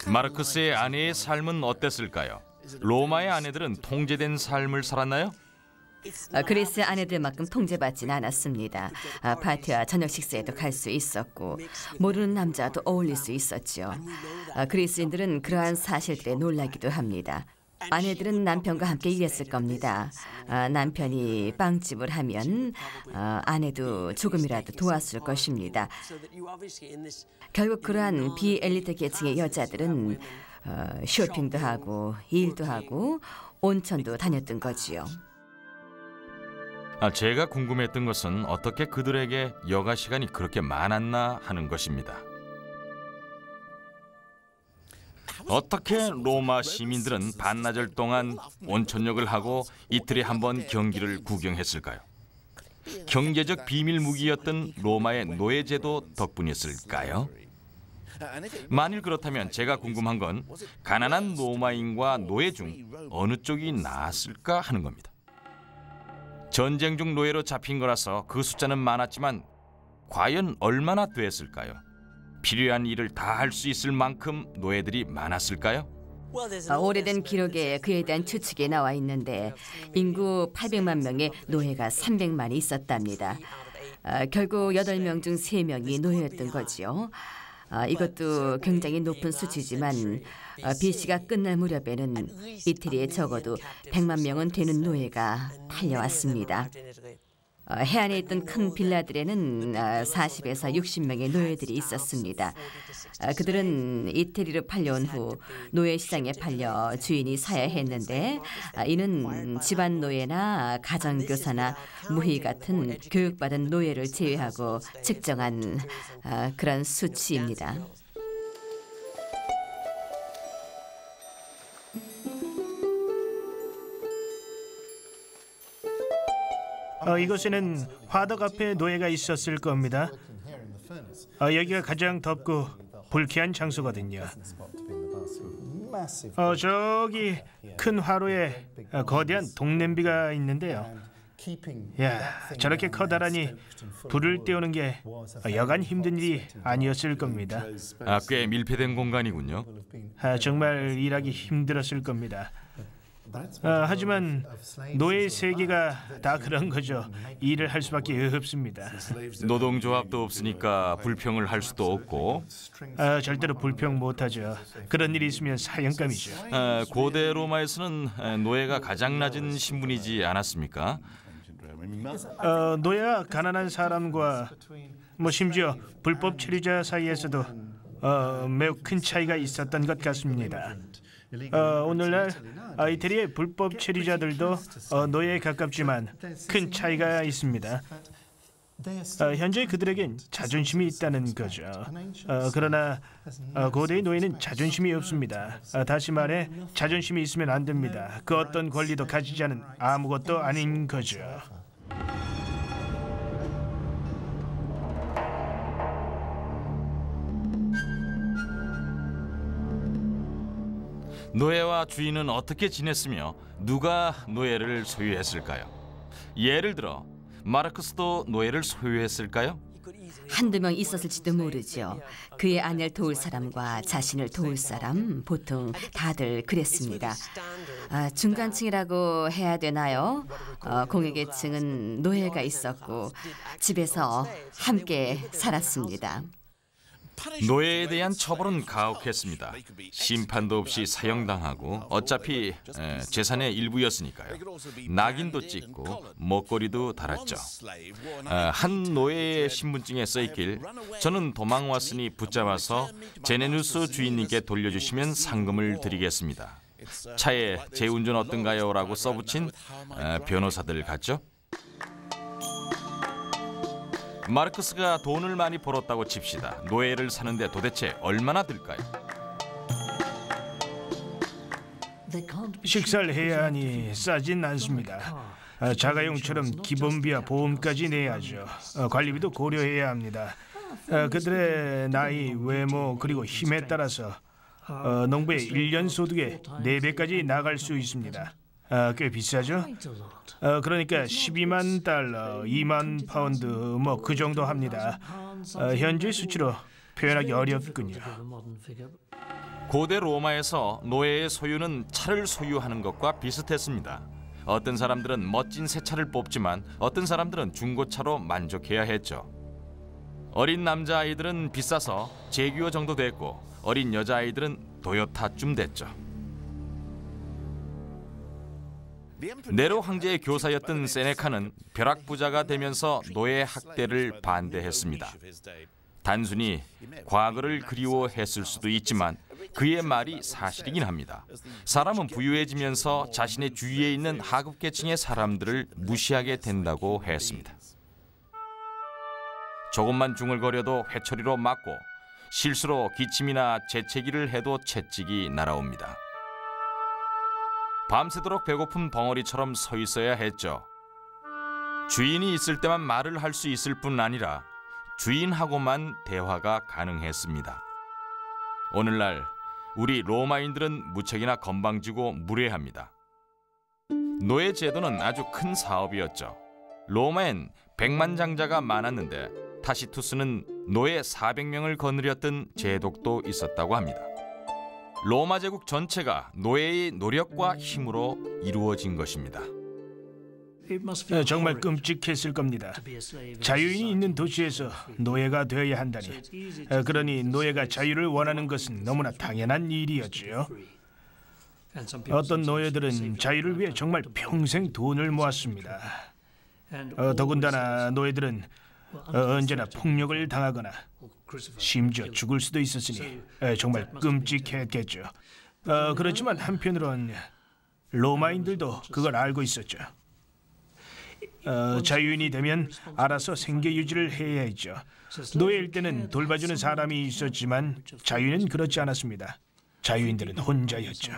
Speaker 1: 마르크스의 아내의 삶은 어땠을까요? 로마의 아내들은 통제된 삶을 살았나요?
Speaker 3: 그리스 아내들만큼 통제받진 않았습니다. 파티와 저녁 식사에도 갈 수 있었고 모르는 남자도 어울릴 수 있었죠. 그리스인들은 그러한 사실들에 놀라기도 합니다. 아내들은 남편과 함께 일했을 겁니다. 남편이 빵집을 하면 아내도 조금이라도 도왔을 것입니다. 결국 그러한 비엘리트 계층의 여자들은 쇼핑도 하고 일도 하고 온천도 다녔던 거지요.
Speaker 1: 제가 궁금했던 것은 어떻게 그들에게 여가 시간이 그렇게 많았나 하는 것입니다. 어떻게 로마 시민들은 반나절 동안 온천욕을 하고 이틀에 한 번 경기를 구경했을까요? 경제적 비밀 무기였던 로마의 노예제도 덕분이었을까요? 만일 그렇다면 제가 궁금한 건 가난한 로마인과 노예 중 어느 쪽이 나았을까 하는 겁니다. 전쟁 중 노예로 잡힌 거라서 그 숫자는 많았지만 과연 얼마나 됐을까요? 필요한 일을 다 할 수 있을 만큼 노예들이 많았을까요?
Speaker 3: 오래된 기록에 그에 대한 추측이 나와 있는데 인구 800만 명의 노예가 300만이 있었답니다. 결국 8명 중 3명이 노예였던 거지요. 이것도 굉장히 높은 수치지만 BC가 끝날 무렵에는 이태리에 적어도 100만 명은 되는 노예가 팔려왔습니다. 해안에 있던 큰 빌라들에는 40에서 60명의 노예들이 있었습니다. 그들은 이태리로 팔려온 후 노예 시장에 팔려 주인이 사야 했는데 이는 집안 노예나 가정교사나 무희 같은 교육받은 노예를 제외하고 측정한 그런 수치입니다.
Speaker 2: 이곳에는 화덕 앞에 노예가 있었을 겁니다. 여기가 가장 덥고 불쾌한 장소거든요. 저기 큰 화로에 거대한 동냄비가 있는데요. 저렇게 커다라니 불을 떼우는 게 여간 힘든 일이 아니었을 겁니다.
Speaker 1: 꽤 밀폐된 공간이군요.
Speaker 2: 정말 일하기 힘들었을 겁니다. 하지만 노예 세계가 다 그런 거죠. 일을 할 수밖에 없습니다.
Speaker 1: 노동조합도 없으니까 불평을 할 수도 없고
Speaker 2: 절대로 불평 못하죠. 그런 일이 있으면 사형감이죠.
Speaker 1: 고대 로마에서는 노예가 가장 낮은 신분이지 않았습니까?
Speaker 2: 노예와 가난한 사람과 심지어 불법 체류자 사이에서도 매우 큰 차이가 있었던 것 같습니다. 오늘날 이태리의 불법 체류자들도 노예에 가깝지만 큰 차이가 있습니다. 현재 그들에겐 자존심이 있다는 거죠. 그러나 고대의 노예는 자존심이 없습니다. 다시 말해 자존심이 있으면 안 됩니다. 그 어떤 권리도 가지지 않은 아무것도 아닌 거죠.
Speaker 1: 노예와 주인은 어떻게 지냈으며 누가 노예를 소유했을까요? 예를 들어 마르크스도 노예를 소유했을까요?
Speaker 3: 한두 명 있었을지도 모르죠. 그의 아내를 도울 사람과 자신을 도울 사람 보통 다들 그랬습니다. 중간층이라고 해야 되나요? 공유계층은 노예가 있었고 집에서 함께 살았습니다.
Speaker 1: 노예에 대한 처벌은 가혹했습니다. 심판도 없이 사형당하고 어차피 재산의 일부였으니까요. 낙인도 찍고 목걸이도 달았죠. 한 노예의 신분증에 써있길 저는 도망왔으니 붙잡아서 제네누스 주인님께 돌려주시면 상금을 드리겠습니다. 차에 제 운전 어떤가요? 라고 써붙인 변호사들 같죠? 마르크스가 돈을 많이 벌었다고 칩시다. 노예를 사는데 도대체 얼마나 들까요?
Speaker 2: 식사를 해야 하니 싸진 않습니다. 자가용처럼 기본비와 보험까지 내야죠. 관리비도 고려해야 합니다. 그들의 나이, 외모 그리고 힘에 따라서 농부의 1년 소득의 4배까지 나갈 수 있습니다. 꽤 비싸죠? 그러니까 12만 달러, 2만 파운드 그 정도 합니다. 현재 수치로 표현하기 어렵군요.
Speaker 1: 고대 로마에서 노예의 소유는 차를 소유하는 것과 비슷했습니다. 어떤 사람들은 멋진 새 차를 뽑지만 어떤 사람들은 중고차로 만족해야 했죠. 어린 남자아이들은 비싸서 제규어 정도 됐고 어린 여자아이들은 도요타쯤 됐죠. 네로 황제의 교사였던 세네카는 벼락부자가 되면서 노예 학대를 반대했습니다. 단순히 과거를 그리워했을 수도 있지만 그의 말이 사실이긴 합니다. 사람은 부유해지면서 자신의 주위에 있는 하급계층의 사람들을 무시하게 된다고 했습니다. 조금만 중얼거려도 회초리로 맞고 실수로 기침이나 재채기를 해도 채찍이 날아옵니다. 밤새도록 배고픈 벙어리처럼 서 있어야 했죠. 주인이 있을 때만 말을 할 수 있을 뿐 아니라 주인하고만 대화가 가능했습니다. 오늘날 우리 로마인들은 무척이나 건방지고 무례합니다. 노예 제도는 아주 큰 사업이었죠. 로마엔 백만장자가 많았는데 타시투스는 노예 400명을 거느렸던 제독도 있었다고 합니다. 로마 제국 전체가 노예의 노력과 힘으로 이루어진 것입니다.
Speaker 2: 정말 끔찍했을 겁니다. 자유인이 있는 도시에서 노예가 되어야 한다니. 그러니 노예가 자유를 원하는 것은 너무나 당연한 일이었지요. 어떤 노예들은 자유를 위해 정말 평생 돈을 모았습니다. 더군다나 노예들은 언제나 폭력을 당하거나 심지어 죽을 수도 있었으니 정말 끔찍했겠죠. 그렇지만 한편으론 로마인들도 그걸 알고 있었죠. 자유인이 되면 알아서 생계 유지를 해야 했죠. 노예일 때는 돌봐주는 사람이 있었지만 자유인은 그렇지 않았습니다. 자유인들은 혼자였죠.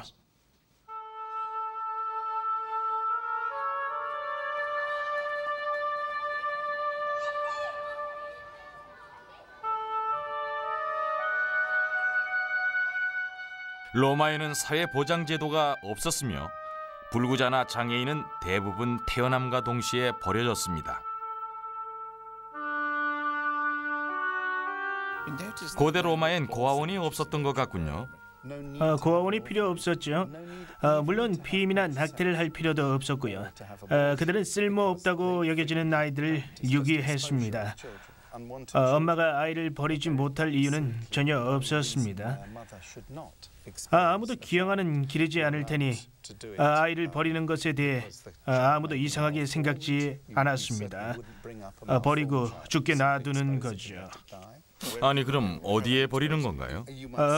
Speaker 1: 로마에는 사회보장제도가 없었으며 불구자나 장애인은 대부분 태어남과 동시에 버려졌습니다. 고대 로마엔 고아원이 없었던 것 같군요.
Speaker 2: 고아원이 필요 없었죠. 물론 피임이나 낙태를 할 필요도 없었고요. 그들은 쓸모없다고 여겨지는 아이들을 유기했습니다. 엄마가 아이를 버리지 못할 이유는 전혀 없었습니다. 아무도 기형아는 기르지 않을 테니 아이를 버리는 것에 대해 아무도 이상하게 생각지 않았습니다. 버리고 죽게 놔두는 거죠.
Speaker 1: 아니 그럼 어디에 버리는 건가요?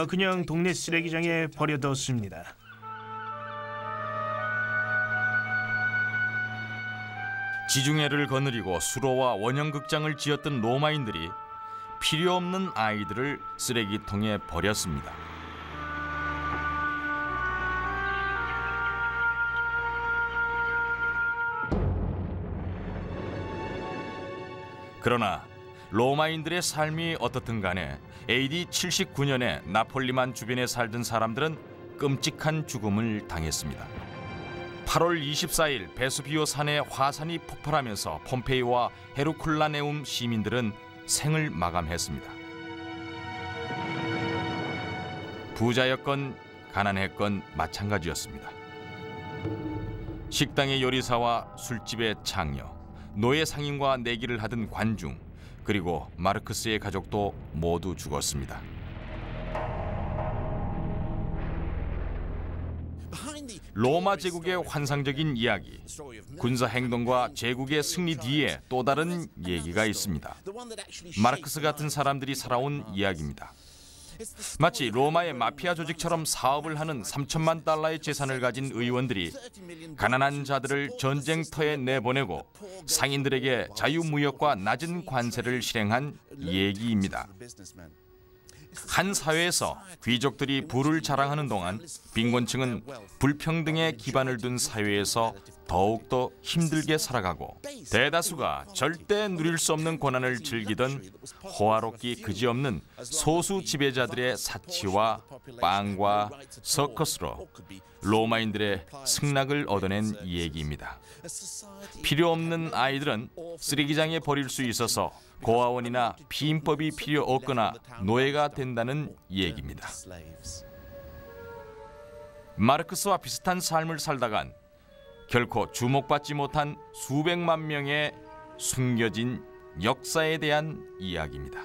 Speaker 2: 그냥 동네 쓰레기장에 버려뒀습니다.
Speaker 1: 지중해를 거느리고 수로와 원형극장을 지었던 로마인들이 필요 없는 아이들을 쓰레기통에 버렸습니다. 그러나 로마인들의 삶이 어떻든 간에 AD 79년에 나폴리만 주변에 살던 사람들은 끔찍한 죽음을 당했습니다. 8월 24일 베수비오 산에 화산이 폭발하면서 폼페이와 헤르쿨라네움 시민들은 생을 마감했습니다. 부자였건 가난했건 마찬가지였습니다. 식당의 요리사와 술집의 창녀, 노예 상인과 내기를 하던 관중, 그리고 마르크스의 가족도 모두 죽었습니다. 로마 제국의 환상적인 이야기, 군사 행동과 제국의 승리 뒤에 또 다른 얘기가 있습니다. 마르크스 같은 사람들이 살아온 이야기입니다. 마치 로마의 마피아 조직처럼 사업을 하는 3천만 달러의 재산을 가진 의원들이 가난한 자들을 전쟁터에 내보내고 상인들에게 자유무역과 낮은 관세를 실행한 얘기입니다. 한 사회에서 귀족들이 부를 자랑하는 동안 빈곤층은 불평등에 기반을 둔 사회에서 더욱더 힘들게 살아가고 대다수가 절대 누릴 수 없는 고난을 즐기던 호화롭기 그지없는 소수 지배자들의 사치와 빵과 서커스로 로마인들의 승락을 얻어낸 얘기입니다. 필요 없는 아이들은 쓰레기장에 버릴 수 있어서 고아원이나 피임법이 필요 없거나 노예가 된다는 얘기입니다. 마르크스와 비슷한 삶을 살다간 결코 주목받지 못한 수백만 명의 숨겨진 역사에 대한 이야기입니다.